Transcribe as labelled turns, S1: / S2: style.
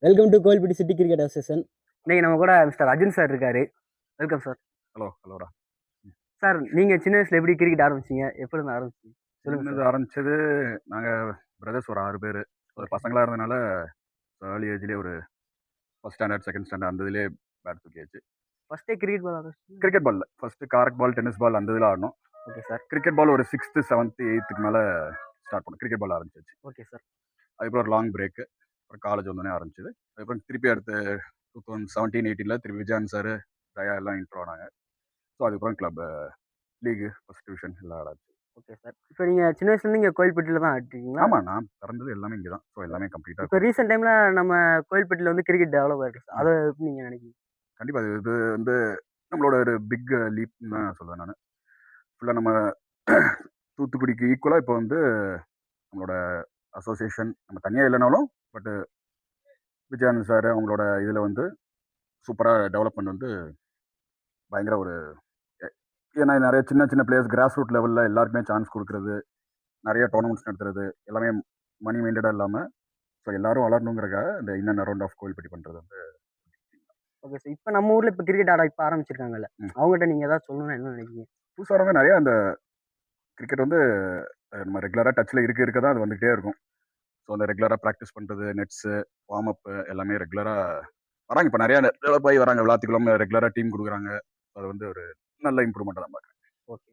S1: Welcome to Kovilpatti city cricket association. இன்னைக்கு நம்ம கூட மிஸ்டர் அர்ஜுன் சார் இருக்காரு. Welcome sir.
S2: ஹலோடா.
S1: சார், நீங்க சின்ன வயசுல எப்படி கிரிக்கெட் ஆரம்பிச்சீங்க? எப்போ இருந்து ஆரம்பிச்சீங்க? சொல்லுங்க
S2: சின்னது
S1: சார்.
S2: ஆரம்பிச்சது நாங்கள் பிரதர்ஸ் ஒரு 6 பேர். ஒரு பசங்களாக இருந்தனால ஏர்லி ஏஜ்லேயே ஒரு ஃபஸ்ட் ஸ்டாண்டர்ட் செகண்ட் ஸ்டாண்டர்ட் அந்த இதுலேயே பேட் தூக்கியாச்சு.
S1: ஃபர்ஸ்டே கிரிக்கெட் பால் ஆரம்பிச்சு?
S2: கிரிக்கெட் பாலில் ஃபஸ்ட்டு கார்க் பால் டென்னிஸ் பால் அந்த இதில் ஆடணும்.
S1: Okay sir.
S2: கிரிக்கெட் பால் ஒரு 6th 7th 8th மேலே ஸ்டார்ட் பண்ணோம். கிரிக்கெட் பால் ஆரம்பிச்சிச்சு.
S1: Okay sir.
S2: அதுக்கப்புறம் ஒரு லாங் பிரேக்கு. அப்புறம் காலேஜ் வந்தோடனே ஆரம்பிச்சது. அதுக்கப்புறம் திருப்பி அடுத்து 2017-18 திருப்பி விஜயான் சார் தயா எல்லாம் இன்ட்ரோ ஆனாங்க. ஸோ அதுக்கப்புறம் கிளப் லீகு ஃபஸ்ட் டிவிஷன் எல்லாம் ஆடாச்சு.
S1: Okay sir. இப்போ நீங்க சின்ன வயசுல இருந்து இங்க கோவில்பட்டியில தான் ஆடிட்டீங்களா?
S2: ஆமாம், நான் பிறந்தது எல்லாமே இங்கே தான். ஸோ எல்லாமே கம்ப்ளீட்டாக
S1: இப்போ ரீசெண்ட் டைம்ல நம்ம கோவில்பட்டியில வந்து கிரிக்கெட் டெவலப் ஆயிருக்கு சார். அதை எப்படி நீங்க நினைக்கிறீங்க?
S2: கண்டிப்பாக இது வந்து நம்மளோட ஒரு பிக் லீப்னு தான் சொல்லுவேன் நான். ஃபுல்லாக நம்ம தூத்துக்குடிக்கு ஈக்குவலாக இப்போ வந்து நம்மளோட அசோசியேஷன் நம்ம தனியாக இல்லைனாலும் பட்டு விஜயானந்த் சார் அவங்களோட இதில் வந்து சூப்பராக டெவலப்மெண்ட் வந்து பயங்கர ஒரு ஏன்னா நிறைய சின்ன சின்ன பிளேயர்ஸ் கிராஸ் ரூட் லெவலில் எல்லாருக்குமே சான்ஸ் கொடுக்குறது, நிறைய டோர்னமெண்ட்ஸ் நடத்துறது, எல்லாமே மணி மைண்டடாக இல்லாமல் ஸோ எல்லாரும் வளரணுங்கிறக்காக இந்த இன்னன் அரௌண்ட் ஆஃப் கோவில்பட்டி பண்ணுறது வந்து.
S1: Okay sir. இப்போ நம்ம ஊர்ல இப்போ கிரிக்கெட் ஆட இப்போ ஆரம்பிச்சிருக்காங்கல்ல, அவங்ககிட்ட நீங்க ஏதாவது சொல்லணும்னு என்ன நினைக்கிறீங்க?
S2: புதுசாக நிறைய அந்த கிரிக்கெட் வந்து நம்ம ரெகுலராக டச்சில் இருக்க தான் அது வந்துகிட்டே இருக்கும். ஸோ அந்த ரெகுலராக ப்ராக்டிஸ் பண்ணுறது, நெட்ஸு, வார்ம் அப்பு எல்லாமே ரெகுலராக வராங்க. இப்போ நிறையா டெவலப் ஆகி வராங்க. விளாத்துக்குள்ள ரெகுலராக டீம் கொடுக்குறாங்க. அது வந்து ஒரு நல்ல இம்ப்ரூவ்மெண்ட்டாக தான் பார்க்குறேன்.
S1: ஓகே.